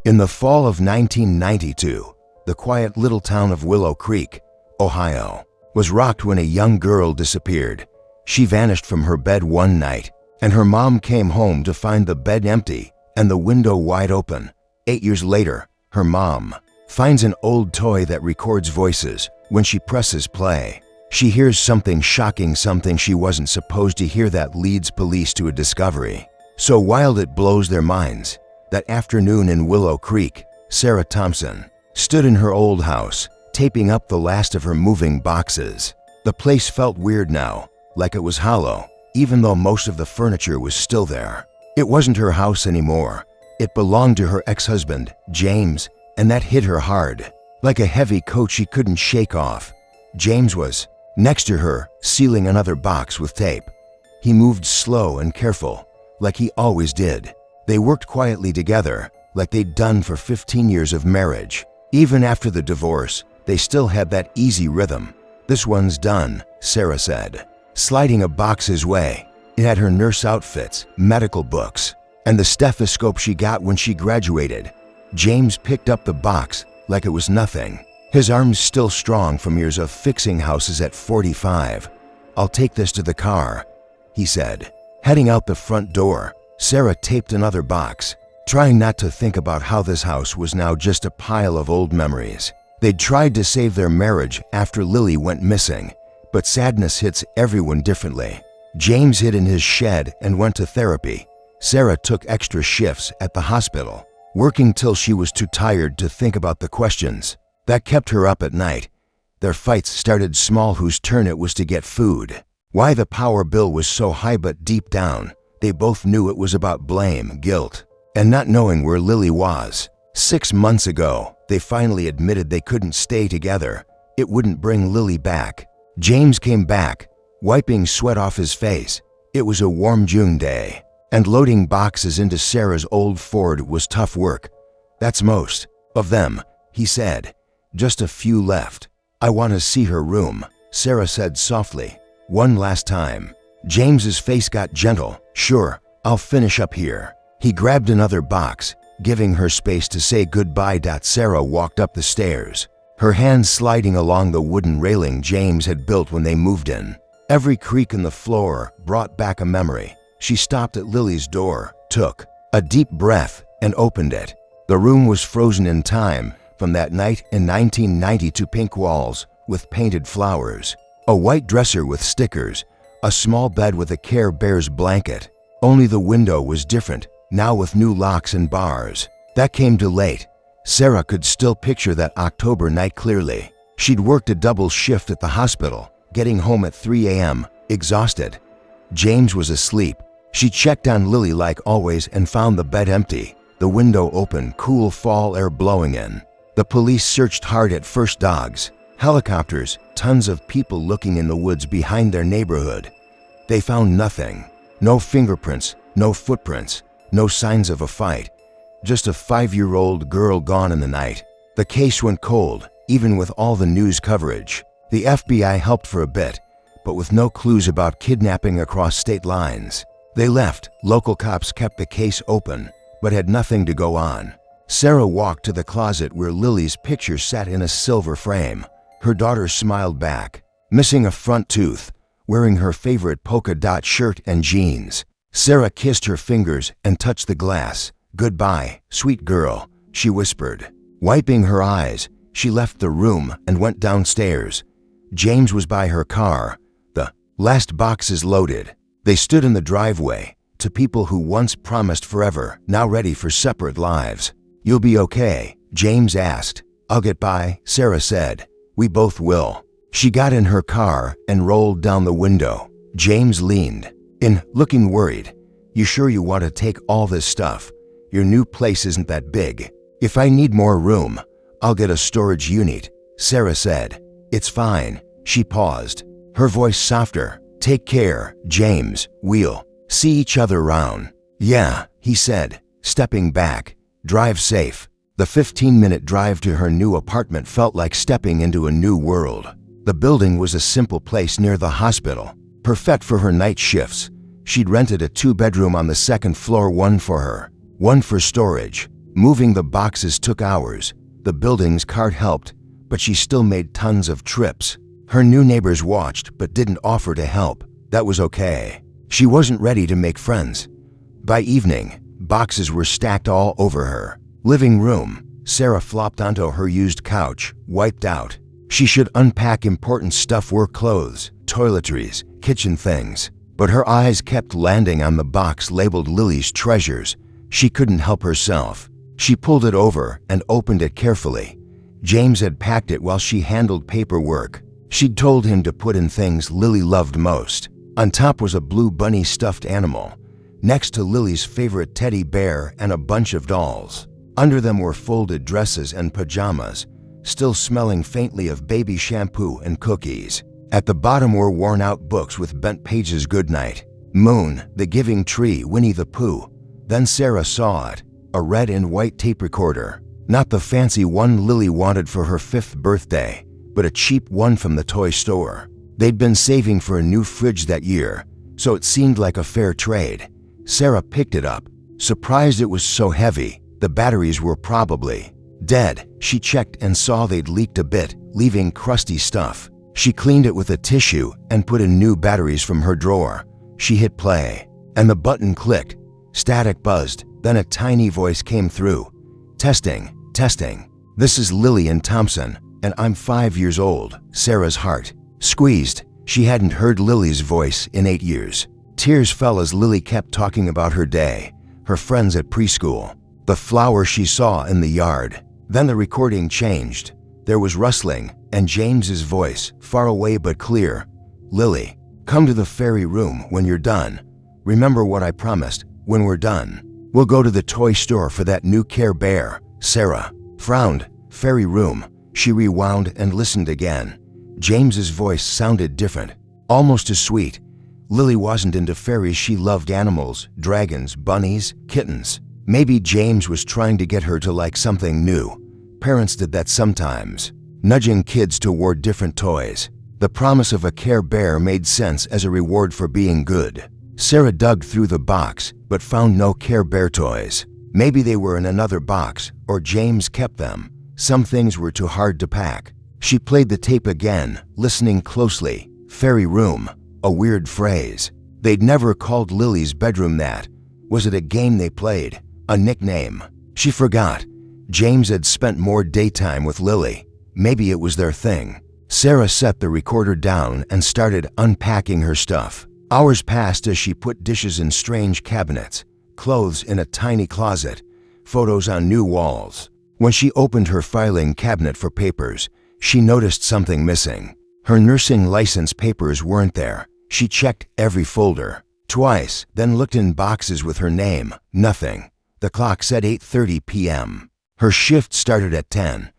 In the fall of 1992, the quiet little town of Willow Creek, Ohio, was rocked when a young girl disappeared. She vanished from her bed one night, and her mom came home to find the bed empty and the window wide open. 8 years later, her mom finds an old toy that records voices. When she presses play, she hears something shocking, something she wasn't supposed to hear, that leads police to a discovery so wild it blows their minds. That afternoon in Willow Creek, Sarah Thompson stood in her old house, taping up the last of her moving boxes. The place felt weird now, like it was hollow, even though most of the furniture was still there. It wasn't her house anymore. It belonged to her ex-husband, James, and that hit her hard, like a heavy coat she couldn't shake off. James was next to her, sealing another box with tape. He moved slow and careful, like he always did. They worked quietly together, like they'd done for 15 years of marriage. Even after the divorce, they still had that easy rhythm. "This one's done," Sarah said, sliding a box his way. It had her nurse outfits, medical books, and the stethoscope she got when she graduated. James picked up the box like it was nothing, his arms still strong from years of fixing houses at 45. "I'll take this to the car," he said. Heading out the front door, Sarah taped another box, trying not to think about how this house was now just a pile of old memories. They'd tried to save their marriage after Lily went missing, but sadness hits everyone differently. James hid in his shed and went to therapy. Sarah took extra shifts at the hospital, working till she was too tired to think about the questions that kept her up at night. Their fights started small: whose turn it was to get food, why the power bill was so high, but deep down, they both knew it was about blame, guilt, and not knowing where Lily was. 6 months ago, they finally admitted they couldn't stay together. It wouldn't bring Lily back. James came back, wiping sweat off his face. It was a warm June day, and loading boxes into Sarah's old Ford was tough work. "That's most of them," he said. "Just a few left. I want to see her room," Sarah said softly. "One last time." James's face got gentle. "Sure, I'll finish up here." He grabbed another box, giving her space to say goodbye. Sarah walked up the stairs, her hands sliding along the wooden railing James had built when they moved in. Every creak in the floor brought back a memory. She stopped at Lily's door, took a deep breath, and opened it. The room was frozen in time from that night in 1992. Pink walls with painted flowers, a white dresser with stickers, a small bed with a Care Bears blanket. Only the window was different, now with new locks and bars. That came too late. Sarah could still picture that October night clearly. She'd worked a double shift at the hospital, getting home at 3 a.m., exhausted. James was asleep. She checked on Lily like always and found the bed empty, the window open, cool fall air blowing in. The police searched hard at first: dogs, helicopters, tons of people looking in the woods behind their neighborhood. They found nothing. No fingerprints, no footprints, no signs of a fight. Just a 5-year-old girl gone in the night. The case went cold, even with all the news coverage. The FBI helped for a bit, but with no clues about kidnapping across state lines. They left. Local cops kept the case open, but had nothing to go on. Sarah walked to the closet where Lily's picture sat in a silver frame. Her daughter smiled back, missing a front tooth, wearing her favorite polka dot shirt and jeans. Sarah kissed her fingers and touched the glass. "Goodbye, sweet girl," she whispered. Wiping her eyes, she left the room and went downstairs. James was by her car, the last boxes loaded. They stood in the driveway, to people who once promised forever, now ready for separate lives. "You'll be okay?" James asked. "I'll get by," Sarah said. "We both will." She got in her car and rolled down the window. James leaned in, looking worried. "You sure you want to take all this stuff? Your new place isn't that big." "If I need more room, I'll get a storage unit," Sarah said. "It's fine." She paused, her voice softer. "Take care, James. We'll see each other around." "Yeah," he said, stepping back. "Drive safe." The 15-minute drive to her new apartment felt like stepping into a new world. The building was a simple place near the hospital, perfect for her night shifts. She'd rented a 2-bedroom on the second floor, one for her, one for storage. Moving the boxes took hours. The building's cart helped, but she still made tons of trips. Her new neighbors watched but didn't offer to help. That was okay. She wasn't ready to make friends. By evening, boxes were stacked all over her living room. Sarah flopped onto her used couch, wiped out. She should unpack important stuff, work clothes, toiletries, kitchen things. But her eyes kept landing on the box labeled Lily's Treasures. She couldn't help herself. She pulled it over and opened it carefully. James had packed it while she handled paperwork. She'd told him to put in things Lily loved most. On top was a blue bunny stuffed animal, next to Lily's favorite teddy bear and a bunch of dolls. Under them were folded dresses and pajamas, still smelling faintly of baby shampoo and cookies. At the bottom were worn-out books with bent pages. Goodnight, Moon, The Giving Tree, Winnie the Pooh. Then Sarah saw it, a red and white tape recorder. Not the fancy one Lily wanted for her 5th birthday, but a cheap one from the toy store. They'd been saving for a new fridge that year, so it seemed like a fair trade. Sarah picked it up, surprised it was so heavy. The batteries were probably dead. She checked and saw they'd leaked a bit, leaving crusty stuff. She cleaned it with a tissue and put in new batteries from her drawer. She hit play, and the button clicked. Static buzzed, then a tiny voice came through. Testing, testing. This is Lily and Thompson, and I'm 5 years old. Sarah's heart squeezed. She hadn't heard Lily's voice in 8 years. Tears fell as Lily kept talking about her day, her friends at preschool, the flower she saw in the yard. Then the recording changed. There was rustling, and James's voice, far away but clear. Lily, come to the fairy room when you're done. Remember what I promised. When we're done, we'll go to the toy store for that new Care Bear. Sarah frowned. Fairy room. She rewound and listened again. James's voice sounded different, almost as sweet. Lily wasn't into fairies. She loved animals, dragons, bunnies, kittens. Maybe James was trying to get her to like something new. Parents did that sometimes, nudging kids toward different toys. The promise of a Care Bear made sense as a reward for being good. Sarah dug through the box, but found no Care Bear toys. Maybe they were in another box, or James kept them. Some things were too hard to pack. She played the tape again, listening closely. Fairy room, a weird phrase. They'd never called Lily's bedroom that. Was it a game they played? A nickname? She forgot. James had spent more daytime with Lily. Maybe it was their thing. Sarah set the recorder down and started unpacking her stuff. Hours passed as she put dishes in strange cabinets, clothes in a tiny closet, photos on new walls. When she opened her filing cabinet for papers, she noticed something missing. Her nursing license papers weren't there. She checked every folder, twice, then looked in boxes with her name. Nothing. The clock said 8:30 p.m. Her shift started at 10.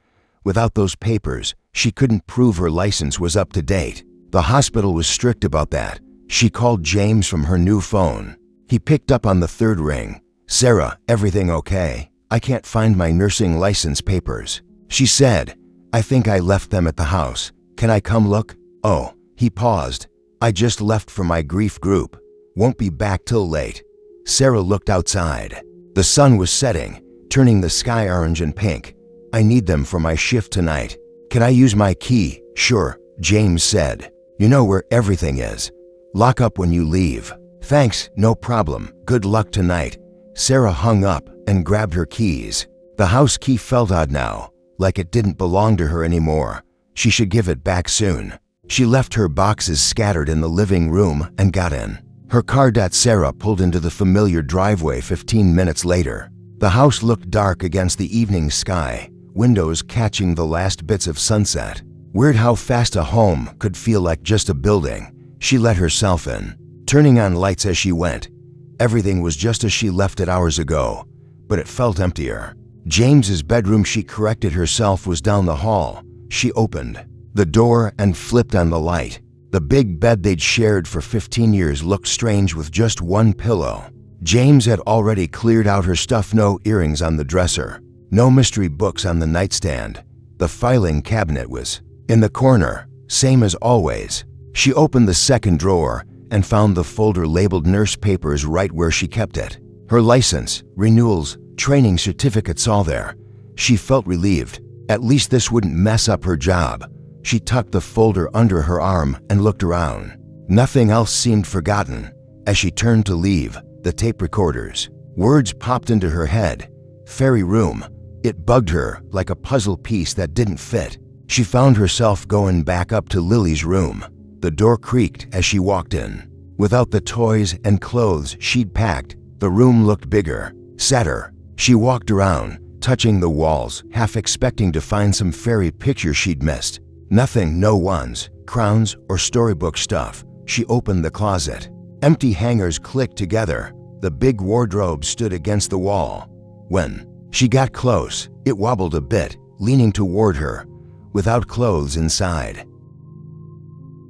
Without those papers, she couldn't prove her license was up to date. The hospital was strict about that. She called James from her new phone. He picked up on the third ring. Sarah, everything okay? I can't find my nursing license papers. She said, I think I left them at the house. Can I come look? Oh, he paused. I just left for my grief group. Won't be back till late. Sarah looked outside. The sun was setting, turning the sky orange and pink. I need them for my shift tonight. Can I use my key? Sure, James said. You know where everything is. Lock up when you leave. Thanks, no problem. Good luck tonight. Sarah hung up and grabbed her keys. The house key felt odd now, like it didn't belong to her anymore. She should give it back soon. She left her boxes scattered in the living room and got in. Her car. Sarah pulled into the familiar driveway 15 minutes later. The house looked dark against the evening sky, windows catching the last bits of sunset. Weird how fast a home could feel like just a building. She let herself in, turning on lights as she went. Everything was just as she left it hours ago, but it felt emptier. James's bedroom, she corrected herself, was down the hall. She opened the door and flipped on the light. The big bed they'd shared for 15 years looked strange with just one pillow. James had already cleared out her stuff. No earrings on the dresser, no mystery books on the nightstand. The filing cabinet was in the corner, same as always. She opened the second drawer and found the folder labeled nurse papers right where she kept it. Her license, renewals, training certificates all there. She felt relieved. At least this wouldn't mess up her job. She tucked the folder under her arm and looked around. Nothing else seemed forgotten. As she turned to leave, the tape recorders. Words popped into her head. Fairy room. It bugged her like a puzzle piece that didn't fit. She found herself going back up to Lily's room. The door creaked as she walked in. Without the toys and clothes she'd packed, the room looked bigger, sadder. She walked around, touching the walls, half expecting to find some fairy picture she'd missed. Nothing, no wands, crowns, or storybook stuff. She opened the closet. Empty hangers clicked together. The big wardrobe stood against the wall. When she got close, it wobbled a bit, leaning toward her, without clothes inside.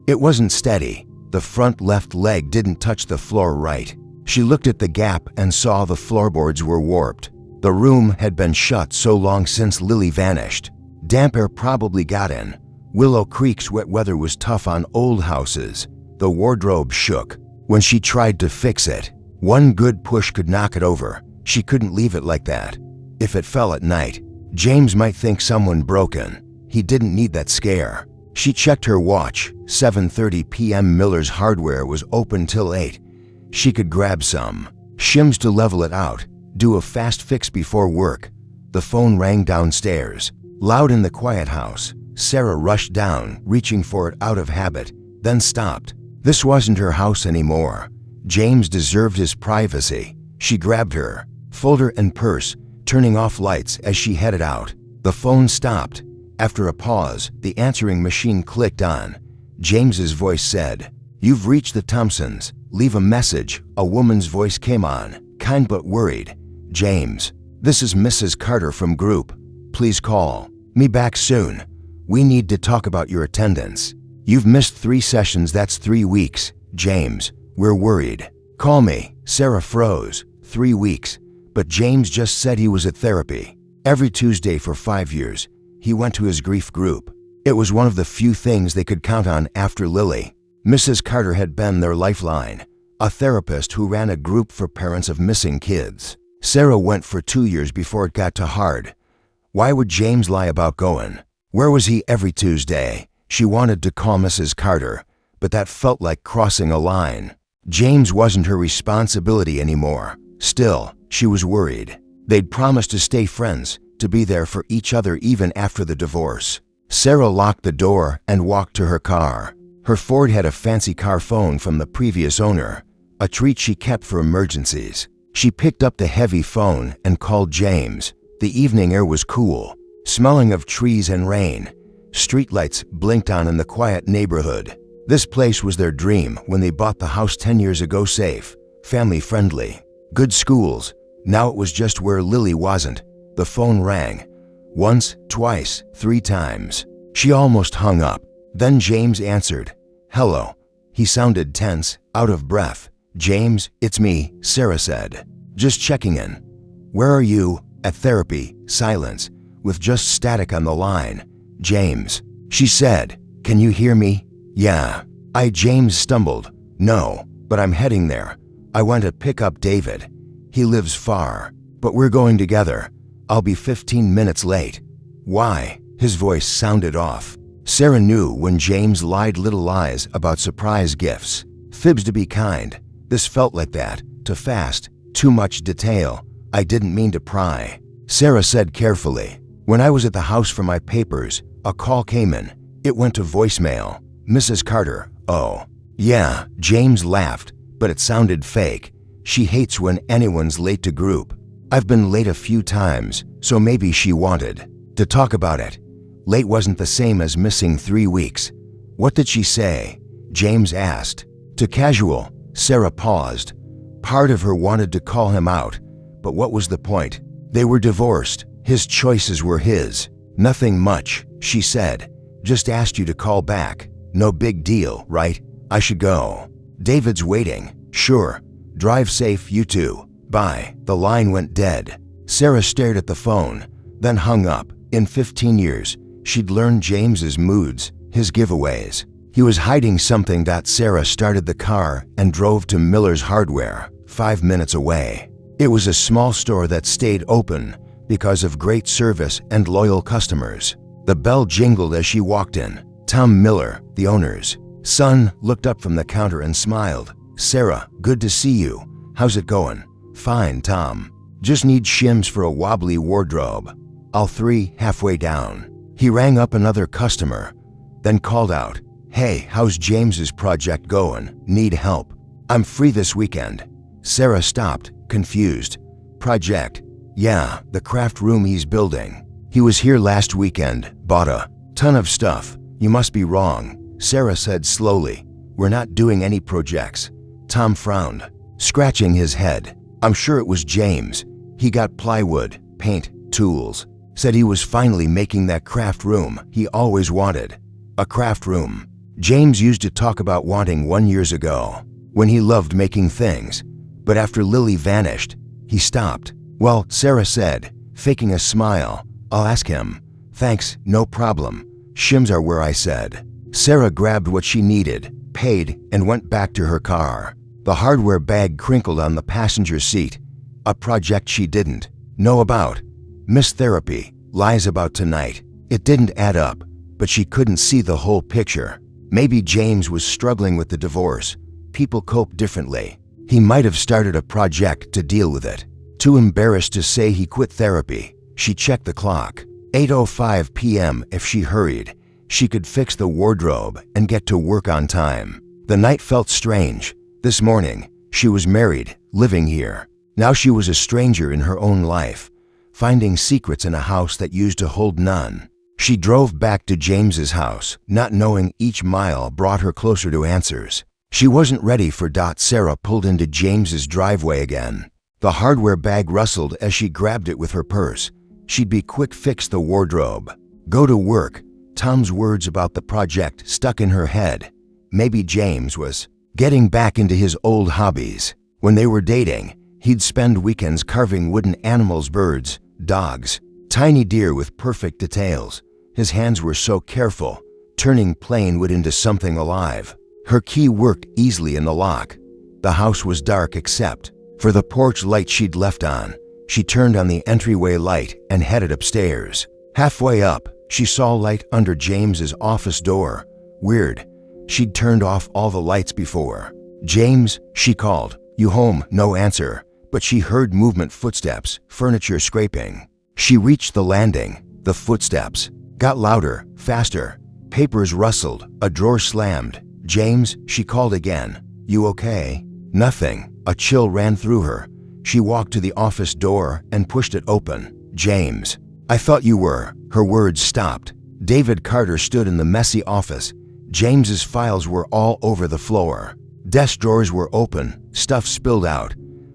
It wasn't steady. The front left leg didn't touch the floor right. She looked at the gap and saw the floorboards were warped. The room had been shut so long since Lily vanished. Damp air probably got in. Willow Creek's wet weather was tough on old houses. The wardrobe shook. When she tried to fix it, one good push could knock it over. She couldn't leave it like that. If it fell at night, James might think someone broke in. He didn't need that scare. She checked her watch. 7:30 p.m. Miller's Hardware was open till 8. She could grab some shims to level it out, do a fast fix before work. The phone rang downstairs. Loud in the quiet house. Sarah rushed down, reaching for it out of habit, then stopped. This wasn't her house anymore. James deserved his privacy. She grabbed her folder and purse, turning off lights as she headed out. The phone stopped. After a pause, the answering machine clicked on. James's voice said, "You've reached the Thompsons. Leave a message." A woman's voice came on, kind but worried. "James, this is Mrs. Carter from Group. Please call me back soon. We need to talk about your attendance. You've missed 3 sessions, that's 3 weeks. James, we're worried. Call me." Sarah froze. 3 weeks. But James just said he was at therapy. Every Tuesday for 5 years, he went to his grief group. It was one of the few things they could count on after Lily. Mrs. Carter had been their lifeline, a therapist who ran a group for parents of missing kids. Sarah went for 2 years before it got too hard. Why would James lie about going? Where was he every Tuesday? She wanted to call Mrs. Carter, but that felt like crossing a line. James wasn't her responsibility anymore. Still, she was worried. They'd promised to stay friends, to be there for each other even after the divorce. Sarah locked the door and walked to her car. Her Ford had a fancy car phone from the previous owner, a treat she kept for emergencies. She picked up the heavy phone and called James. The evening air was cool, smelling of trees and rain. Streetlights blinked on in the quiet neighborhood. This place was their dream when they bought the house 10 years ago. Safe, family-friendly, good schools. Now it was just where Lily wasn't. The phone rang. Once, twice, 3 times. She almost hung up. Then James answered. "Hello." He sounded tense, out of breath. "James, it's me," Sarah said. "Just checking in." "Where are you?" "At therapy." Silence, with just static on the line. "James," she said. "Can you hear me?" "Yeah." James stumbled. "No, but I'm heading there. I went to pick up David. He lives far, but we're going together. I'll be 15 minutes late." "Why?" His voice sounded off. Sarah knew when James lied little lies about surprise gifts. Fibs to be kind. This felt like that. Too fast. Too much detail. "I didn't mean to pry," Sarah said carefully. "When I was at the house for my papers, a call came in. It went to voicemail. Mrs. Carter." "Oh." "Yeah," James laughed, but it sounded fake. "She hates when anyone's late to group. I've been late a few times, so maybe she wanted to talk about it." Late wasn't the same as missing 3 weeks. "What did she say?" James asked. "Too casual." Sarah paused. Part of her wanted to call him out, but what was the point? They were divorced. His choices were his. "Nothing much," she said. "Just asked you to call back. No big deal, right? I should go." "David's waiting." "Sure. Drive safe, you two. Bye." The line went dead. Sarah stared at the phone, then hung up. In 15 years, she'd learned James's moods, his giveaways. He was hiding something. That Sarah started the car and drove to Miller's Hardware, 5 minutes away. It was a small store that stayed open because of great service and loyal customers. The bell jingled as she walked in. Tom Miller, the owner's son, looked up from the counter and smiled. "Sarah, good to see you. How's it going?" "Fine, Tom. Just need shims for a wobbly wardrobe. All three halfway down." He rang up another customer, then called out, "Hey, how's James's project going? Need help?" "I'm free this weekend." Sarah stopped, confused. "Project?" "Yeah, the craft room he's building. He was here last weekend, bought a ton of stuff. You must be wrong," Sarah said slowly. "We're not doing any projects." Tom frowned, scratching his head. "I'm sure it was James. He got plywood, paint, tools. Said he was finally making that craft room he always wanted." A craft room James used to talk about wanting 1 year ago, when he loved making things. But after Lily vanished, he stopped. "Well," Sarah said, faking a smile, "I'll ask him." "Thanks, no problem. Shims are where I said." Sarah grabbed what she needed, paid, and went back to her car. The hardware bag crinkled on the passenger seat. A project she didn't know about. Missed therapy, lies about tonight. It didn't add up, but she couldn't see the whole picture. Maybe James was struggling with the divorce. People cope differently. He might have started a project to deal with it. Too embarrassed to say he quit therapy, she checked the clock. 8:05 p.m. If she hurried, she could fix the wardrobe and get to work on time. The night felt strange. This morning, she was married, living here. Now she was a stranger in her own life, finding secrets in a house that used to hold none. She drove back to James's house, not knowing each mile brought her closer to answers. She wasn't ready for Sarah pulled into James's driveway again. The hardware bag rustled as she grabbed it with her purse. She'd be quick, fix the wardrobe, go to work. Tom's words about the project stuck in her head. Maybe James was getting back into his old hobbies. When they were dating, he'd spend weekends carving wooden animals, birds, dogs, tiny deer with perfect details. His hands were so careful, turning plain wood into something alive. Her key worked easily in the lock. The house was dark except for the porch light she'd left on. She turned on the entryway light and headed upstairs. Halfway up, she saw light under James's office door. Weird. She'd turned off all the lights before. "James," she called. "You home?" No answer, but she heard movement, footsteps, furniture scraping. She reached the landing. The footsteps got louder, faster. Papers rustled, a drawer slammed. "James," she called again. "You okay?" Nothing. A chill ran through her. She walked to the office door and pushed it open. "James, I thought you were." Her words stopped. David Carter stood in the messy office. James's files were all over the floor. Desk drawers were open, stuff spilled out.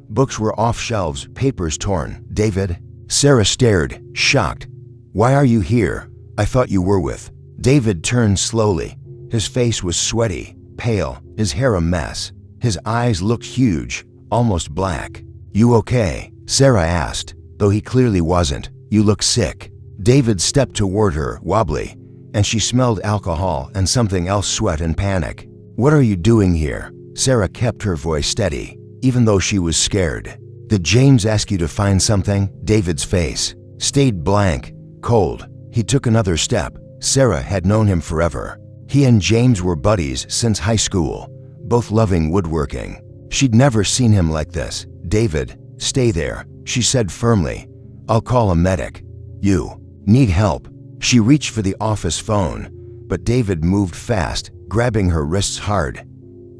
Books were off shelves, papers torn. "David?" Sarah stared, shocked. "Why are you here? I thought you were with." David turned slowly. His face was sweaty, pale, his hair a mess. His eyes looked huge, almost black. "You okay?" Sarah asked, though he clearly wasn't. "You look sick." David stepped toward her, wobbly, and she smelled alcohol and something else, sweat and panic. "What are you doing here?" Sarah kept her voice steady, even though she was scared. "Did James ask you to find something?" David's face stayed blank, cold. He took another step. Sarah had known him forever. He and James were buddies since high school, both loving woodworking. She'd never seen him like this. "David, stay there," she said firmly. "I'll call a medic." "You need help." She reached for the office phone, but David moved fast, grabbing her wrists hard.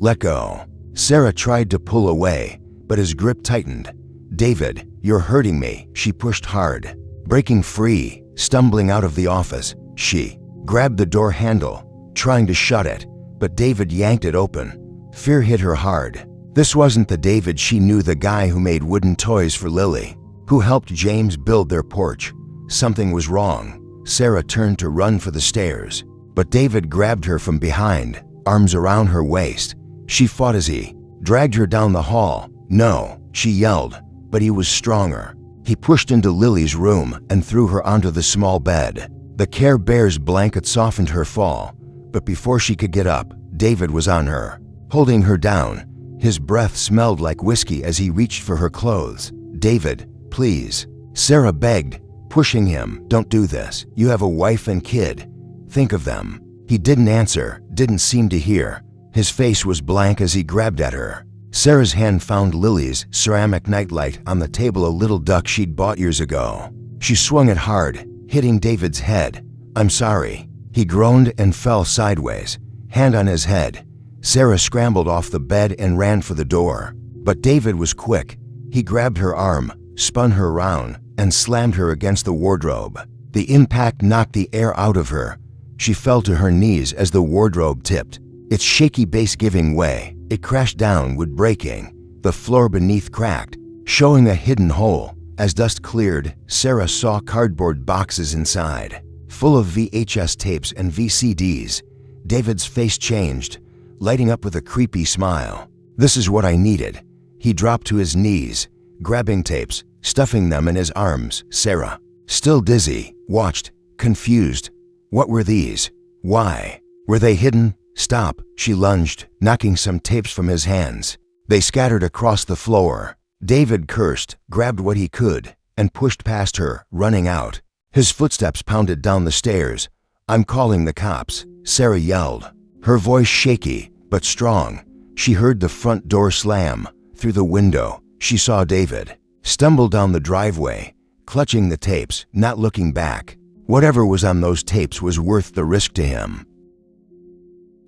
"Let go." Sarah tried to pull away, but his grip tightened. "David, you're hurting me." She pushed hard, breaking free. Stumbling out of the office, she grabbed the door handle, trying to shut it, but David yanked it open. Fear hit her hard. This wasn't the David she knew, the guy who made wooden toys for Lily, who helped James build their porch. Something was wrong. Sarah turned to run for the stairs, but David grabbed her from behind, arms around her waist. She fought as he dragged her down the hall. "No," she yelled, but he was stronger. He pushed into Lily's room and threw her onto the small bed. The Care Bears blanket softened her fall, but before she could get up, David was on her, holding her down. His breath smelled like whiskey as he reached for her clothes. "David, please." Sarah begged, pushing him. "Don't do this. You have a wife and kid. Think of them." He didn't answer, didn't seem to hear. His face was blank as he grabbed at her. Sarah's hand found Lily's ceramic nightlight on the table, a little duck she'd bought years ago. She swung it hard, hitting David's head. "I'm sorry." He groaned and fell sideways, hand on his head. Sarah scrambled off the bed and ran for the door. But David was quick. He grabbed her arm, spun her around, and slammed her against the wardrobe. The impact knocked the air out of her. She fell to her knees as the wardrobe tipped, its shaky base giving way. It crashed downward, breaking. The floor beneath cracked, showing a hidden hole. As dust cleared, Sarah saw cardboard boxes inside, full of VHS tapes and VCDs. David's face changed, lighting up with a creepy smile. "This is what I needed." He dropped to his knees, grabbing tapes, stuffing them in his arms. Sarah, still dizzy, watched, confused. What were these? Why? Were they hidden? "Stop," she lunged, knocking some tapes from his hands. They scattered across the floor. David cursed, grabbed what he could, and pushed past her, running out. His footsteps pounded down the stairs. "I'm calling the cops," Sarah yelled, her voice shaky but strong. She heard the front door slam. Through the window, she saw David stumble down the driveway, clutching the tapes, not looking back. Whatever was on those tapes was worth the risk to him.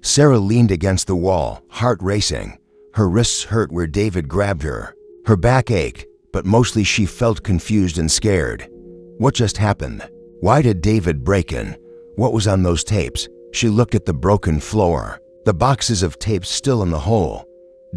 Sarah leaned against the wall, heart racing. Her wrists hurt where David grabbed her. Her back ached, but mostly she felt confused and scared. What just happened? Why did David break in? What was on those tapes? She looked at the broken floor, the boxes of tapes still in the hole.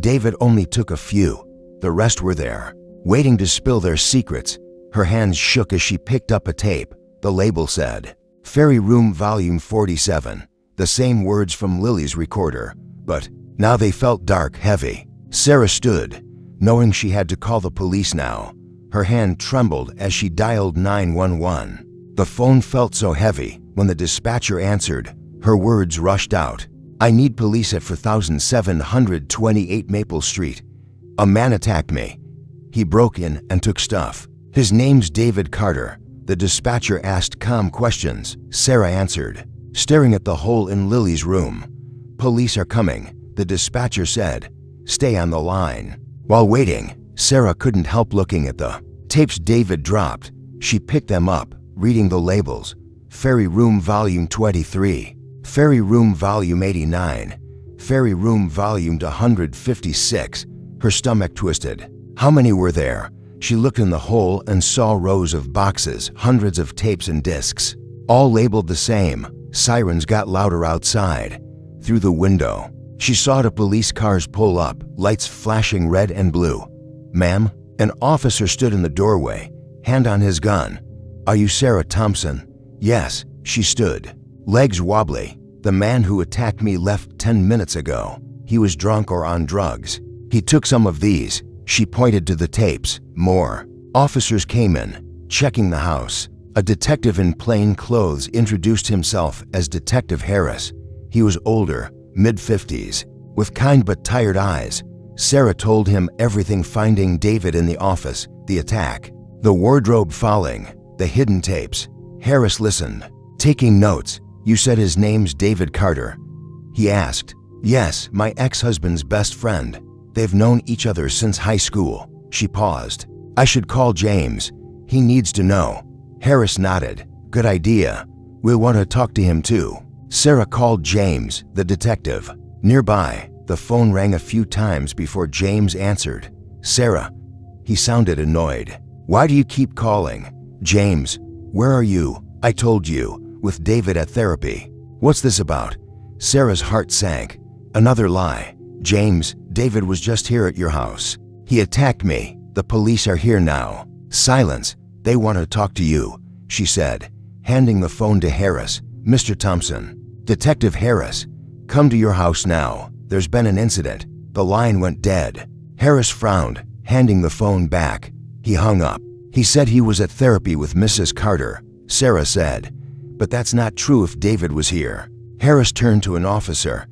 David only took a few. The rest were there, waiting to spill their secrets. Her hands shook as she picked up a tape. The label said, "Fairy Room Volume 47. The same words from Lily's recorder, but now they felt dark, heavy. Sarah stood, knowing she had to call the police now. Her hand trembled as she dialed 911. The phone felt so heavy. When the dispatcher answered, her words rushed out. "I need police at 4728 Maple Street. A man attacked me. He broke in and took stuff. His name's David Carter." The dispatcher asked calm questions. Sarah answered, staring at the hole in Lily's room. "Police are coming," the dispatcher said. "Stay on the line." While waiting, Sarah couldn't help looking at the tapes David dropped. She picked them up, reading the labels. Fairy Room Volume 23, Fairy Room Volume 89, Fairy Room Volume 156. Her stomach twisted. How many were there? She looked in the hole and saw rows of boxes, hundreds of tapes and discs, all labeled the same. Sirens got louder outside. Through the window, she saw the police cars pull up, lights flashing red and blue. "Ma'am?" An officer stood in the doorway, hand on his gun. "Are you Sarah Thompson?" "Yes." She stood, legs wobbly. "The man who attacked me left 10 minutes ago. He was drunk or on drugs. He took some of these." She pointed to the tapes. More. Officers came in, checking the house. A detective in plain clothes introduced himself as Detective Harris. He was older, mid-50s, with kind but tired eyes. Sarah told him everything, finding David in the office, the attack, the wardrobe falling, the hidden tapes. Harris listened, taking notes. "You said his name's David Carter?" he asked. "Yes, my ex-husband's best friend. They've known each other since high school." She paused. "I should call James. He needs to know." Harris nodded. "Good idea. We'll want to talk to him too." Sarah called James, the detective. Nearby, the phone rang a few times before James answered. "Sarah." He sounded annoyed. "Why do you keep calling?" "James, where are you?" "I told you, with David at therapy." "What's this about?" Sarah's heart sank. Another lie. "James, David was just here at your house. He attacked me. The police are here now." "Silence. They want to talk to you," she said, handing the phone to Harris. "Mr. Thompson." "Detective Harris, come to your house now. There's been an incident." The line went dead. Harris frowned, handing the phone back. He hung up. "He said he was at therapy with Mrs. Carter," Sarah said. "But that's not true if David was here." Harris turned to an officer.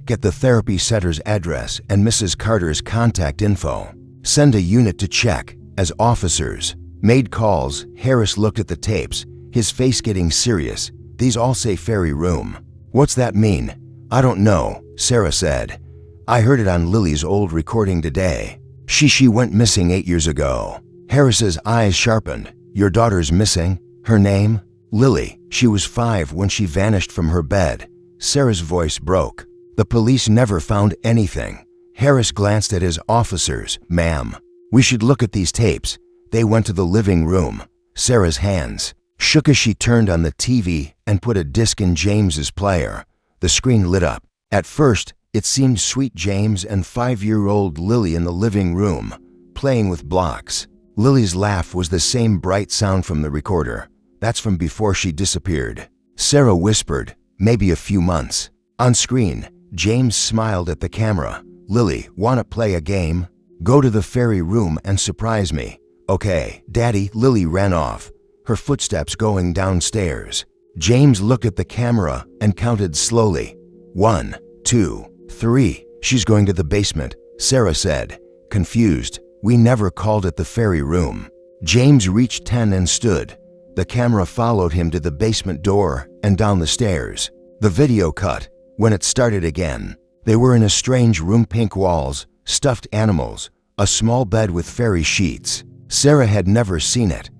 "Get the therapy center's address and Mrs. Carter's contact info. Send a unit to check." As officers made calls, Harris looked at the tapes, his face getting serious. These all say ferry room. What's that mean? I don't know, Sarah said. I heard it on Lily's old recording today. She went missing 8 years ago. Harris's eyes sharpened. Your daughter's missing? Her name? Lily. She was 5 when she vanished from her bed. Sarah's voice broke. The police never found anything. Harris glanced at his officers. Ma'am, we should look at these tapes. They went to the living room. Sarah's hands shook as she turned on the TV and put a disc in James's player. The screen lit up. At first, it seemed sweet James and 5-year-old Lily in the living room, playing with blocks. Lily's laugh was the same bright sound from the recorder. That's from before she disappeared. Sarah whispered, maybe a few months. On screen, James smiled at the camera. Lily, wanna play a game? Go to the ferry room and surprise me. Okay, Daddy. Lily ran off, her footsteps going downstairs. James looked at the camera and counted slowly. 1, 2, 3. She's going to the basement, Sarah said, confused. We never called it the ferry room. James reached 10 and stood. The camera followed him to the basement door and down the stairs. The video cut. When it started again, they were in a strange room, pink walls, stuffed animals, a small bed with fairy sheets. Sarah had never seen it.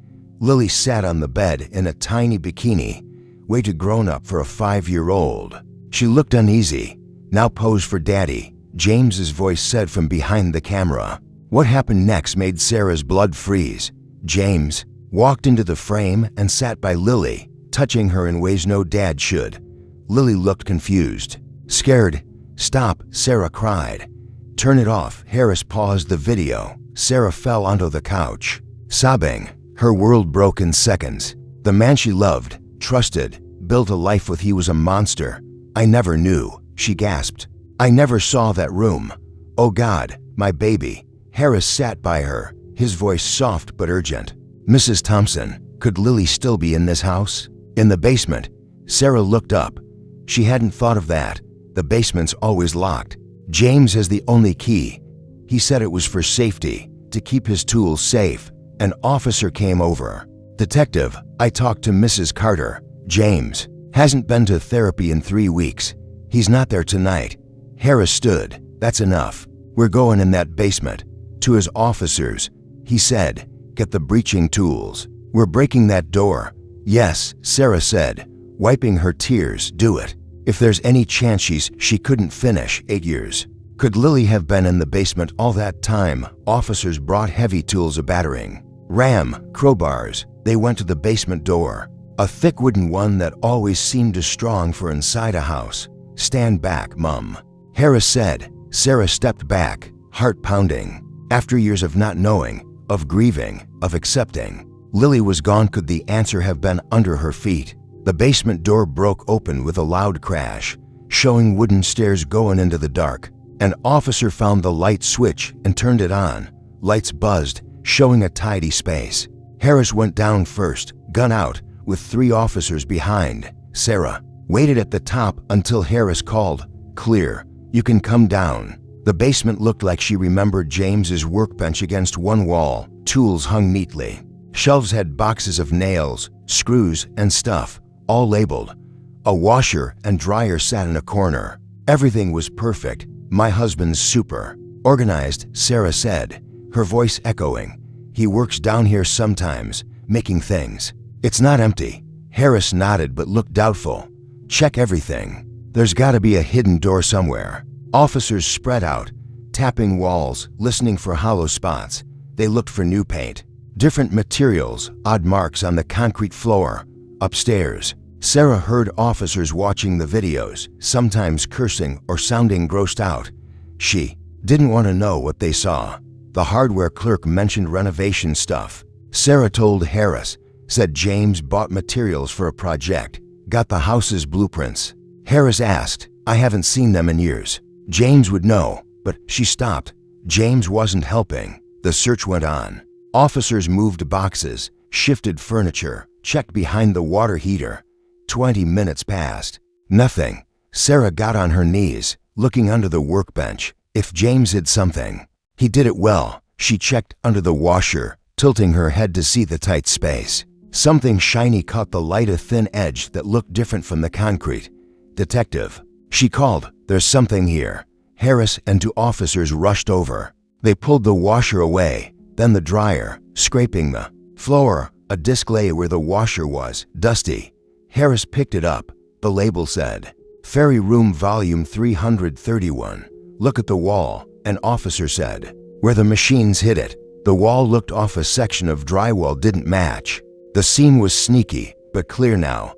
Lily sat on the bed in a tiny bikini, way too grown up for a 5-year-old. She looked uneasy. Now pose for Daddy, James's voice said from behind the camera. What happened next made Sarah's blood freeze. James walked into the frame and sat by Lily, touching her in ways no dad should. Lily looked confused. Scared. Stop, Sarah cried. Turn it off. Harris paused the video. Sarah fell onto the couch, sobbing. Her world broke in seconds. The man she loved, trusted, built a life with, he was a monster. I never knew, she gasped. I never saw that room. Oh God, my baby. Harris sat by her, his voice soft but urgent. Mrs. Thompson, could Lily still be in this house? In the basement? Sarah looked up. She hadn't thought of that. The basement's always locked. James has the only key. He said it was for safety, to keep his tools safe. An officer came over. Detective, I talked to Mrs. Carter. James hasn't been to therapy in 3 weeks. He's not there tonight. Harris stood. That's enough. We're going in that basement. To his officers, he said, get the breaching tools. We're breaking that door. Yes, Sarah said, wiping her tears. Do it. If there's any chance she couldn't finish 8 years. Could Lily have been in the basement all that time? Officers brought heavy tools, a battering ram, crowbars. They went to the basement door, a thick wooden one that always seemed too strong for inside a house. Stand back, Mum, Harris said. Sarah stepped back, heart pounding. After years of not knowing, of grieving, of accepting, Lily was gone. Could the answer have been under her feet? The basement door broke open with a loud crash, showing wooden stairs going into the dark. An officer found the light switch and turned it on. Lights buzzed, showing a tidy space. Harris went down first, gun out, with 3 officers behind. Sarah waited at the top until Harris called, clear, you can come down. The basement looked like she remembered James's workbench against one wall. Tools hung neatly. Shelves had boxes of nails, screws, and stuff, all labeled. A washer and dryer sat in a corner. Everything was perfect. My husband's super organized, Sarah said, her voice echoing. He works down here sometimes, making things. It's not empty. Harris nodded but looked doubtful. Check everything. There's gotta be a hidden door somewhere. Officers spread out, tapping walls, listening for hollow spots. They looked for new paint, different materials, odd marks on the concrete floor. Upstairs, Sarah heard officers watching the videos, sometimes cursing or sounding grossed out. She didn't want to know what they saw. The hardware clerk mentioned renovation stuff. Sarah told Harris, said James bought materials for a project, got the house's blueprints. Harris asked, I haven't seen them in years. James would know, but she stopped. James wasn't helping. The search went on. Officers moved boxes, shifted furniture, checked behind the water heater. 20 minutes passed. Nothing. Sarah got on her knees, looking under the workbench. If James hid something, he did it well. She checked under the washer, tilting her head to see the tight space. Something shiny caught the light, a thin edge that looked different from the concrete. "Detective," she called, "there's something here." Harris and 2 officers rushed over. They pulled the washer away, then the dryer, scraping the floor. A disc lay where the washer was, dusty. Harris picked it up. The label said, "Ferry Room Volume 331. Look at the wall," an officer said. "Where the machines hit it." The wall looked off. A section of drywall didn't match. The seam was sneaky, but clear now.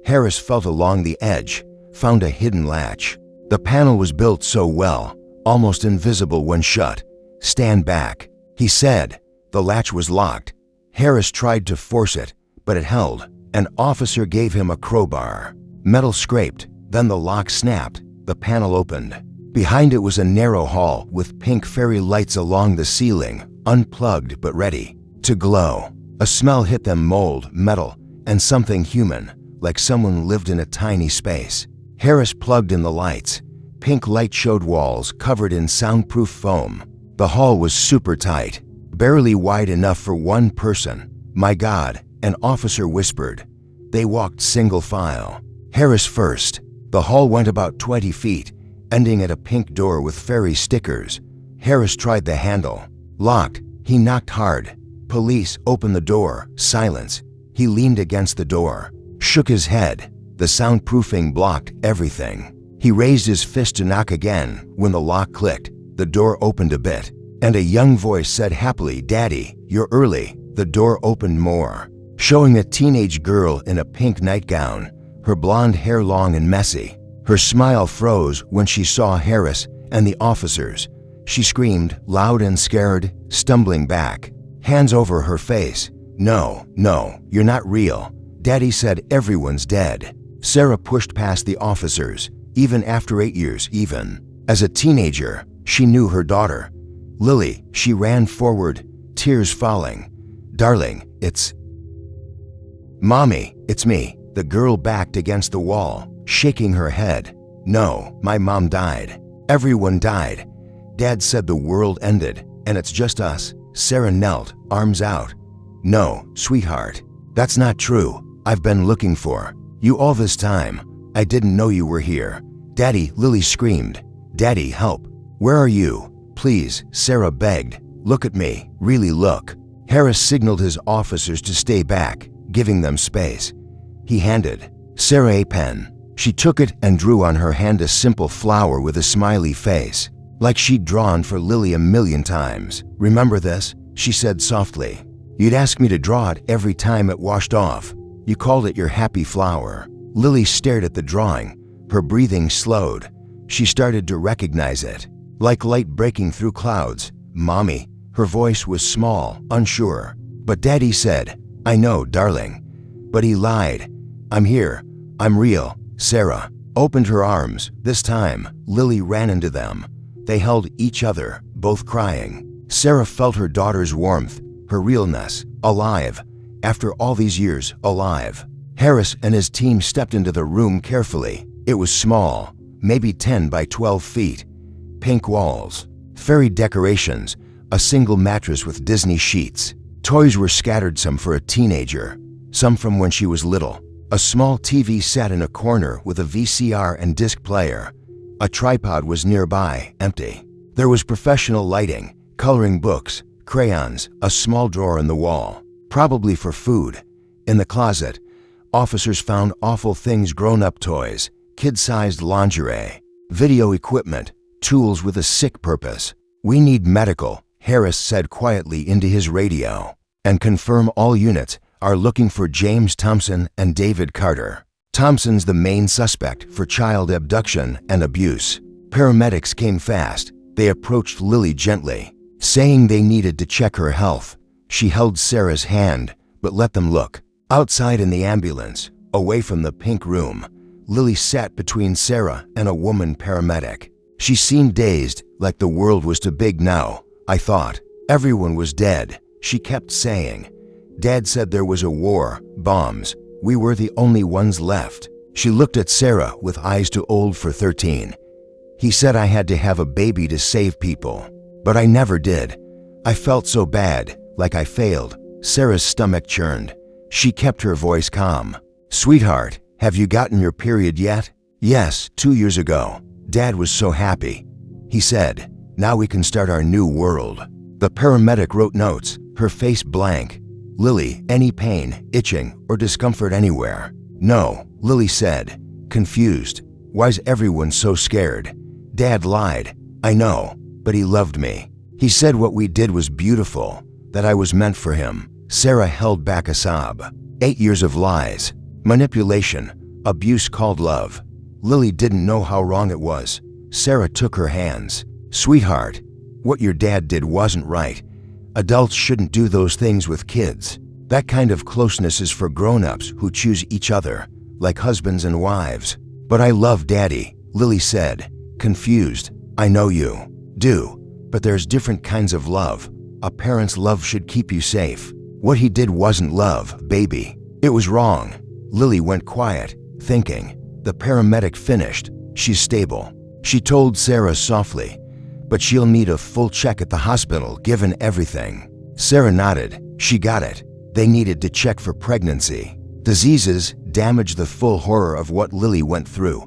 Harris felt along the edge, found a hidden latch. The panel was built so well, almost invisible when shut. "Stand back," he said. The latch was locked. Harris tried to force it, but it held. An officer gave him a crowbar. Metal scraped, then the lock snapped. The panel opened. Behind it was a narrow hall with pink fairy lights along the ceiling, unplugged but ready to glow. A smell hit them: mold, metal, and something human, like someone lived in a tiny space. Harris plugged in the lights. Pink light showed walls covered in soundproof foam. The hall was super tight, barely wide enough for one person. "My God," an officer whispered. They walked single file. Harris first. The hall went about 20 feet, ending at a pink door with fairy stickers. Harris tried the handle. Locked. He knocked hard. "Police." Opened the door. Silence. He leaned against the door, shook his head. The soundproofing blocked everything. He raised his fist to knock again. When the lock clicked, the door opened a bit, and a young voice said happily, "Daddy, you're early." The door opened more, showing a teenage girl in a pink nightgown, her blonde hair long and messy. Her smile froze when she saw Harris and the officers. She screamed, loud and scared, stumbling back, hands over her face. "No, no, you're not real. Daddy said everyone's dead." Sarah pushed past the officers, even after 8 years. Even as a teenager, she knew her daughter. "Lily," she ran forward, tears falling. "Darling, it's..." "Mommy, it's me." The girl backed against the wall, shaking her head. "No, my mom died. Everyone died. Dad said the world ended, and it's just us." Sarah knelt, arms out. "No, sweetheart, that's not true. I've been looking for you all this time. I didn't know you were here." "Daddy," Lily screamed. "Daddy, help. Where are you? Please," Sarah begged. "Look at me. Really look." Harris signaled his officers to stay back, giving them space. He handed Sarah a pen. She took it and drew on her hand a simple flower with a smiley face, like she'd drawn for Lily a million times. "Remember this?" she said softly. "You'd ask me to draw it every time it washed off. You called it your happy flower." Lily stared at the drawing. Her breathing slowed. She started to recognize it, like light breaking through clouds. "Mommy." Her voice was small, unsure. "But Daddy said..." "I know, darling. But he lied. I'm here. I'm real." Sarah opened her arms. This time, Lily ran into them. They held each other, both crying. Sarah felt her daughter's warmth, her realness, alive. After all these years, alive. Harris and his team stepped into the room carefully. It was small, maybe 10 by 12 feet. Pink walls, fairy decorations, a single mattress with Disney sheets. Toys were scattered, some for a teenager, some from when she was little. A small TV sat in a corner with a VCR and disc player. A tripod was nearby, empty. There was professional lighting, coloring books, crayons, a small drawer in the wall, probably for food. In the closet, officers found awful things: grown-up toys, kid-sized lingerie, video equipment, tools with a sick purpose. "We need medical," Harris said quietly into his radio, "and confirm all units are looking for James Thompson and David Carter. Thompson's the main suspect for child abduction and abuse." Paramedics came fast. They approached Lily gently, saying they needed to check her health. She held Sarah's hand, but let them look. Outside in the ambulance, away from the pink room, Lily sat between Sarah and a woman paramedic. She seemed dazed, like the world was too big now. "I thought everyone was dead," she kept saying. "Dad said there was a war, bombs. We were the only ones left." She looked at Sarah with eyes too old for 13. "He said I had to have a baby to save people, but I never did. I felt so bad, like I failed. Sarah's stomach churned. She kept her voice calm. Sweetheart, have you gotten your period yet? Yes, 2 years ago. Dad was so happy. He said, now we can start our new world. The paramedic wrote notes, her face blank. Lily, any pain, itching, or discomfort anywhere? No, Lily said, confused. Why's everyone so scared? Dad lied. I know, but he loved me. He said what we did was beautiful, that I was meant for him. Sarah held back a sob. 8 years of lies, manipulation, abuse called love. Lily didn't know how wrong it was. Sarah took her hands. Sweetheart, what your dad did wasn't right. Adults shouldn't do those things with kids. That kind of closeness is for grown-ups who choose each other, like husbands and wives. But I love Daddy, Lily said, confused. I know you do, but there's different kinds of love. A parent's love should keep you safe. What he did wasn't love, baby. It was wrong. Lily went quiet, thinking. The paramedic finished. She's stable. She told Sarah softly, but she'll need a full check at the hospital given everything. Sarah nodded. She got it. They needed to check for pregnancy. Diseases damaged the full horror of what Lily went through.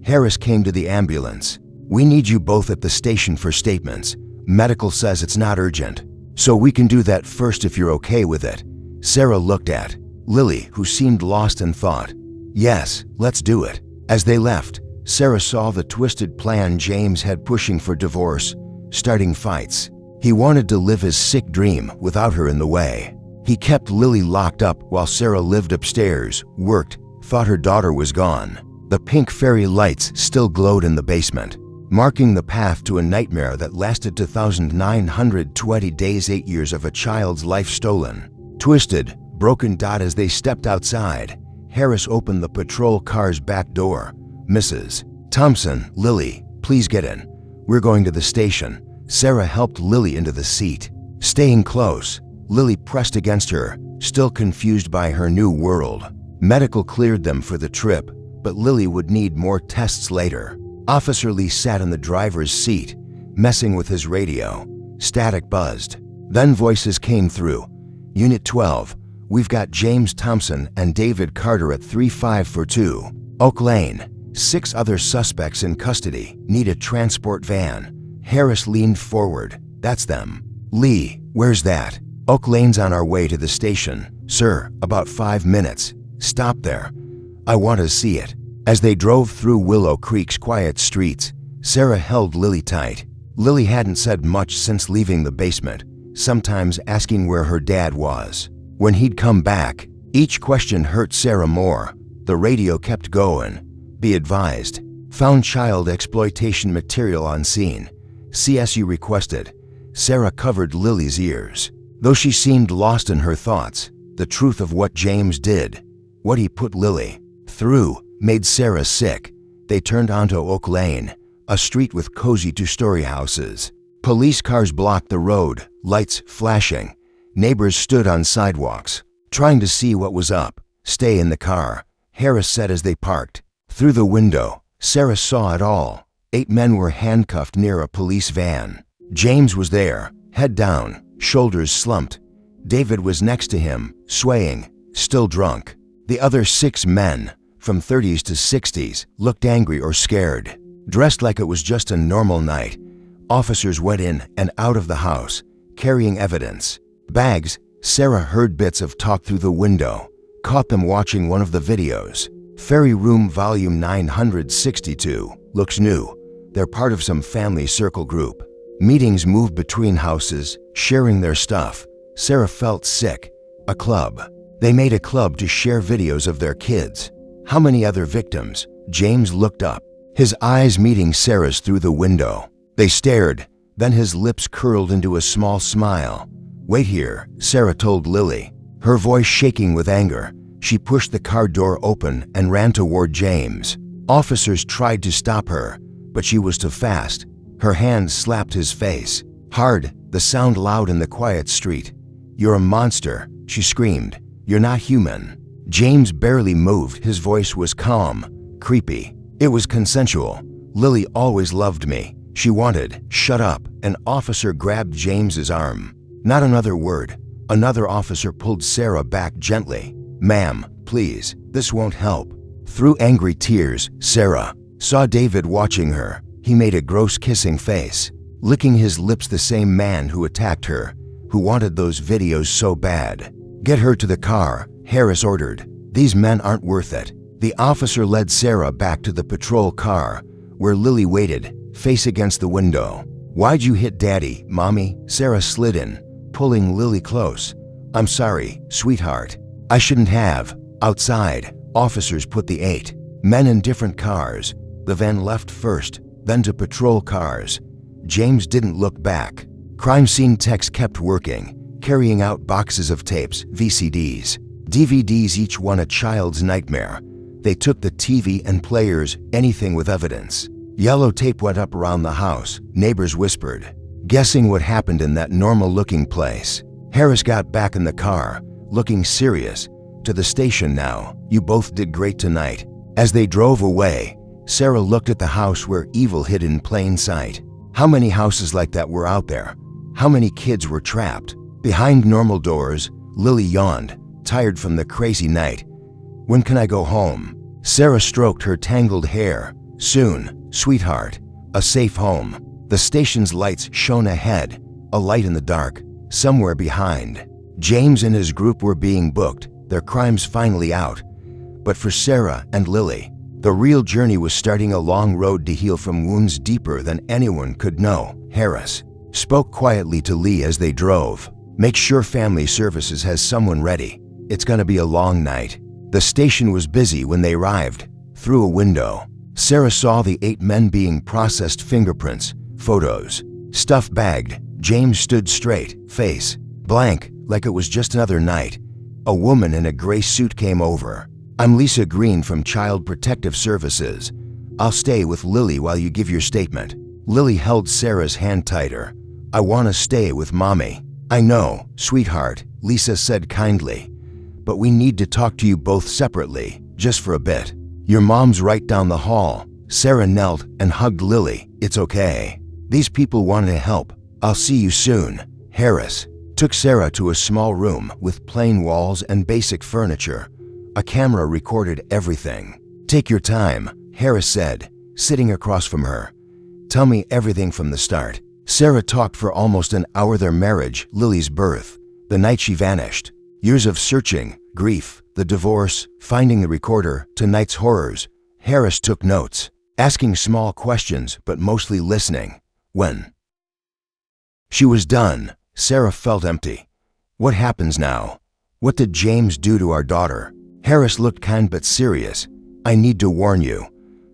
Harris came to the ambulance. We need you both at the station for statements. Medical says it's not urgent, so we can do that first if you're okay with it. Sarah looked at Lily, who seemed lost in thought. Yes, let's do it. As they left, Sarah saw the twisted plan James had pushing for divorce, starting fights. He wanted to live his sick dream without her in the way. He kept Lily locked up while Sarah lived upstairs, worked, thought her daughter was gone. The pink fairy lights still glowed in the basement, marking the path to a nightmare that lasted 2,920 days, 8 years of a child's life stolen. Twisted, broken dot. As they stepped outside, Harris opened the patrol car's back door. Mrs. Thompson, Lily, please get in. We're going to the station. Sarah helped Lily into the seat. Staying close, Lily pressed against her, still confused by her new world. Medical cleared them for the trip, but Lily would need more tests later. Officer Lee sat in the driver's seat, messing with his radio. Static buzzed. Then voices came through. Unit 12, we've got James Thompson and David Carter at 3542 Oak Lane. 6 other suspects in custody. Need a transport van. Harris leaned forward. That's them. Lee, where's that? Oak Lane's on our way to the station. Sir, about 5 minutes. Stop there. I want to see it. As they drove through Willow Creek's quiet streets, Sarah held Lily tight. Lily hadn't said much since leaving the basement, sometimes asking where her dad was. When he'd come back, each question hurt Sarah more. The radio kept going. Be advised. Found child exploitation material on scene. CSU requested. Sarah covered Lily's ears. Though she seemed lost in her thoughts, the truth of what James did, what he put Lily through, made Sarah sick. They turned onto Oak Lane, a street with cozy 2-story houses. Police cars blocked the road, lights flashing. Neighbors stood on sidewalks, trying to see what was up. Stay in the car, Harris said as they parked. Through the window, Sarah saw it all. 8 men were handcuffed near a police van. James was there, head down, shoulders slumped. David was next to him, swaying, still drunk. The other 6 men, from 30s to 60s, looked angry or scared. Dressed like it was just a normal night, officers went in and out of the house, carrying evidence. Bags. Sarah heard bits of talk through the window, caught them watching one of the videos. Ferry Room Volume 962. Looks new. They're part of some family circle group. Meetings moved between houses, sharing their stuff. Sarah felt sick. A club. They made a club to share videos of their kids. How many other victims? James looked up, his eyes meeting Sarah's through the window. They stared, then his lips curled into a small smile. Wait here, Sarah told Lily, her voice shaking with anger. She pushed the car door open and ran toward James. Officers tried to stop her, but she was too fast. Her hand slapped his face. Hard, the sound loud in the quiet street. You're a monster, she screamed. You're not human. James barely moved. His voice was calm, creepy. It was consensual. Lily always loved me. She wanted. Shut up. An officer grabbed James's arm. Not another word. Another officer pulled Sarah back gently. "Ma'am, please, this won't help." Through angry tears, Sarah saw David watching her. He made a gross kissing face, licking his lips, the same man who attacked her, who wanted those videos so bad. "Get her to the car," Harris ordered. "These men aren't worth it." The officer led Sarah back to the patrol car, where Lily waited, face against the window. "Why'd you hit Daddy, Mommy?" Sarah slid in, pulling Lily close. "I'm sorry, sweetheart. I shouldn't have." Outside, officers put the 8 men in different cars. The van left first, then to patrol cars. James didn't look back. Crime scene techs kept working, carrying out boxes of tapes, VCDs, DVDs, each one a child's nightmare. They took the TV and players, anything with evidence. Yellow tape went up around the house. Neighbors whispered, guessing what happened in that normal-looking place. Harris got back in the car, looking serious. "To the station now. You both did great tonight." As they drove away, Sarah looked at the house where evil hid in plain sight. How many houses like that were out there? How many kids were trapped behind normal doors? Lily yawned, tired from the crazy night. "When can I go home?" Sarah stroked her tangled hair. "Soon, sweetheart. A safe home." The station's lights shone ahead, a light in the dark, somewhere behind. James and his group were being booked, their crimes finally out. But for Sarah and Lily, the real journey was starting, a long road to heal from wounds deeper than anyone could know. Harris spoke quietly to Lee as they drove. "Make sure family services has someone ready. It's gonna be a long night." The station was busy when they arrived. Through a window, Sarah saw the 8 men being processed, fingerprints, photos, stuff bagged. James stood straight, face blank, like it was just another night. A woman in a gray suit came over. "I'm Lisa Green from Child Protective Services. I'll stay with Lily while you give your statement." Lily held Sarah's hand tighter. "I want to stay with Mommy." "I know, sweetheart," Lisa said kindly. "But we need to talk to you both separately, just for a bit. Your mom's right down the hall." Sarah knelt and hugged Lily. "It's okay. These people wanted to help. I'll see you soon." Harris took Sarah to a small room with plain walls and basic furniture. A camera recorded everything. "Take your time," Harris said, sitting across from her. "Tell me everything from the start." Sarah talked for almost an hour: their marriage, Lily's birth, the night she vanished, years of searching, grief, the divorce, finding the recorder, tonight's horrors. Harris took notes, asking small questions but mostly listening. When she was done, Sarah felt empty. "What happens now? What did James do to our daughter?" Harris looked kind but serious. "I need to warn you.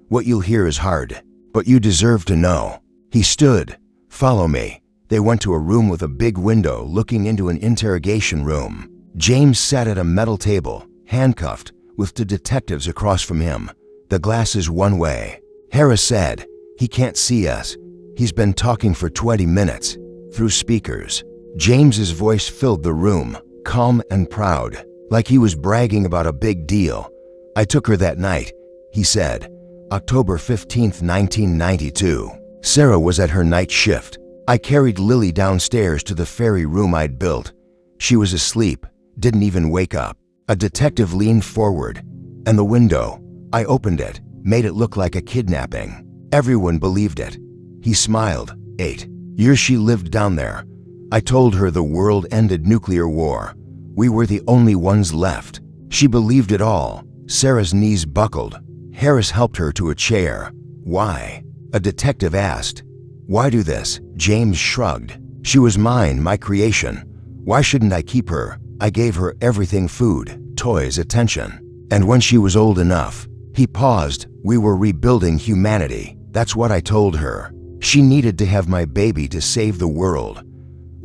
What you'll hear is hard, but you deserve to know." He stood. "Follow me." They went to a room with a big window looking into an interrogation room. James sat at a metal table, handcuffed, with 2 detectives across from him. "The glass is one way," Harris said. "He can't see us. He's been talking for 20 minutes, through speakers." James's voice filled the room, calm and proud, like he was bragging about a big deal. "I took her that night," he said. "October 15th, 1992. Sarah was at her night shift. I carried Lily downstairs to the fairy room I'd built. She was asleep, didn't even wake up." A detective leaned forward. "And the window? I opened it, made it look like a kidnapping. Everyone believed it." He smiled. 8 years she lived down there. I told her the world ended, nuclear war. We were the only ones left. She believed it all." Sarah's knees buckled. Harris helped her to a chair. "Why?" a detective asked. "Why do this?" James shrugged. "She was mine, my creation. Why shouldn't I keep her? I gave her everything: food, toys, attention. And when she was old enough," he paused, "we were rebuilding humanity. That's what I told her. She needed to have my baby to save the world."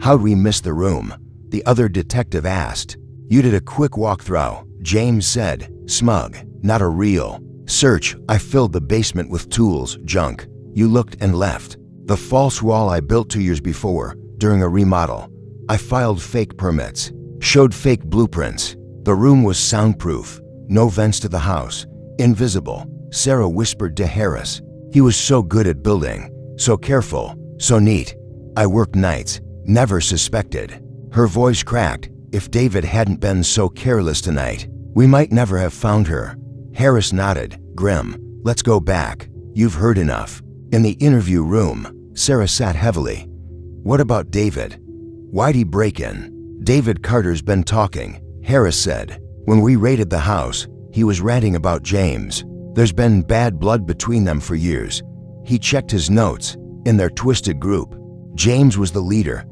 "How'd we miss the room?" the other detective asked. "You did a quick walkthrough," James said, smug. "Not a real search. I filled the basement with tools, junk. You looked and left. The false wall I built 2 years before, during a remodel. I filed fake permits, showed fake blueprints. The room was soundproof, no vents to the house, invisible." Sarah whispered to Harris. "He was so good at building, so careful, so neat. I worked nights, never suspected." Her voice cracked. If David hadn't been so careless tonight, we might never have found her. Harris nodded, grim. Let's go back. You've heard enough. In the interview room, Sarah sat heavily. What about David? Why'd he break in? David Carter's been talking, Harris said. When we raided the house, he was ranting about James. There's been bad blood between them for years. He checked his notes. In their twisted group, James was the leader.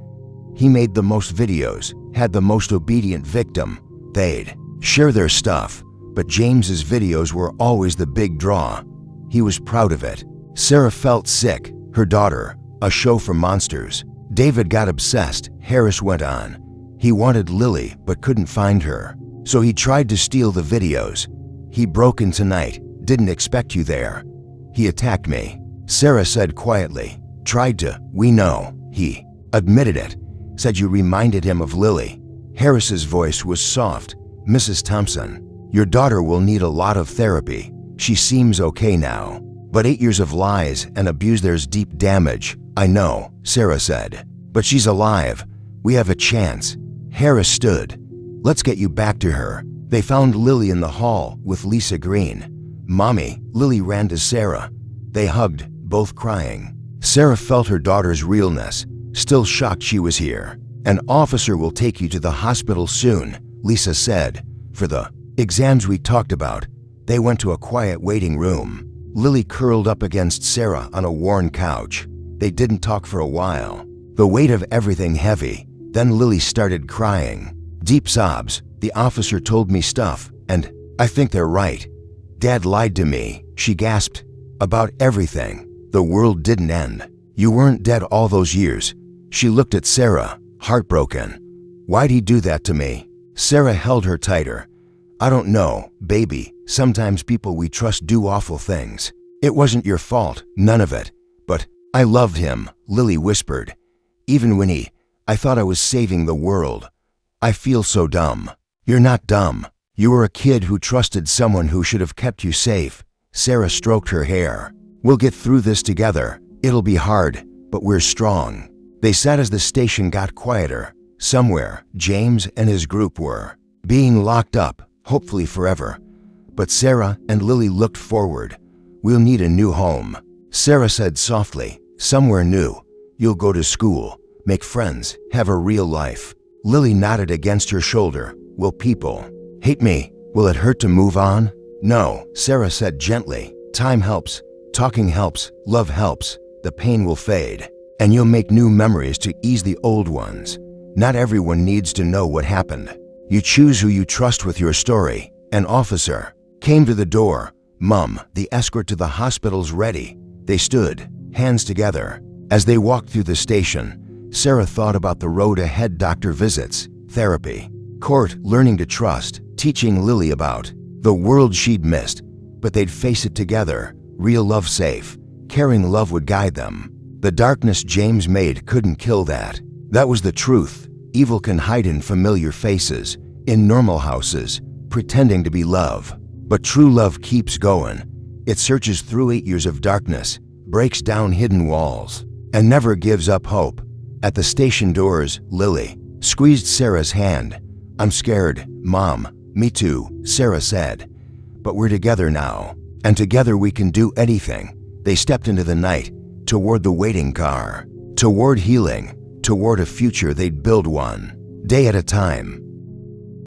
He made the most videos, had the most obedient victim. They'd share their stuff, but James's videos were always the big draw. He was proud of it. Sarah felt sick. Her daughter, a show for monsters. David got obsessed, Harris went on. He wanted Lily but couldn't find her. So he tried to steal the videos. He broke in tonight, didn't expect you there. He attacked me. Sarah said quietly. Tried to, we know. He admitted it. Said you reminded him of Lily. Harris's voice was soft. Mrs. Thompson, your daughter will need a lot of therapy. She seems okay now. But 8 years of lies and abuse, there's deep damage. I know, Sarah said. But she's alive. We have a chance. Harris stood. Let's get you back to her. They found Lily in the hall with Lisa Green. Mommy, Lily ran to Sarah. They hugged, both crying. Sarah felt her daughter's realness, still shocked she was here. An officer will take you to the hospital soon, Lisa said. For the exams we talked about, they went to a quiet waiting room. Lily curled up against Sarah on a worn couch. They didn't talk for a while. The weight of everything heavy. Then Lily started crying. Deep sobs. The officer told me stuff, and I think they're right. Dad lied to me, she gasped. About everything. The world didn't end. You weren't dead all those years. She looked at Sarah, heartbroken. Why'd he do that to me? Sarah held her tighter. I don't know, baby. Sometimes people we trust do awful things. It wasn't your fault, none of it. But I loved him, Lily whispered. Even when I thought I was saving the world. I feel so dumb. You're not dumb. You were a kid who trusted someone who should have kept you safe. Sarah stroked her hair. We'll get through this together. It'll be hard, but we're strong. They sat as the station got quieter. Somewhere, James and his group were being locked up, hopefully forever. But Sarah and Lily looked forward. We'll need a new home. Sarah said softly, somewhere new. You'll go to school, make friends, have a real life. Lily nodded against her shoulder. Will people hate me? Will it hurt to move on? No, Sarah said gently. Time helps. Talking helps. Love helps. The pain will fade. And you'll make new memories to ease the old ones. Not everyone needs to know what happened. You choose who you trust with your story. An officer came to the door. Mum, the escort to the hospital's ready. They stood, hands together. As they walked through the station, Sarah thought about the road ahead, doctor visits, therapy, court, learning to trust, teaching Lily about the world she'd missed. But they'd face it together, real love safe. Caring love would guide them. The darkness James made couldn't kill that. That was the truth. Evil can hide in familiar faces, in normal houses, pretending to be love. But true love keeps going. It searches through 8 years of darkness, breaks down hidden walls, and never gives up hope. At the station doors, Lily squeezed Sarah's hand. I'm scared, Mom. Me too, Sarah said. But we're together now, and together we can do anything. They stepped into the night, toward the waiting car, toward healing, toward a future they'd build one day at a time.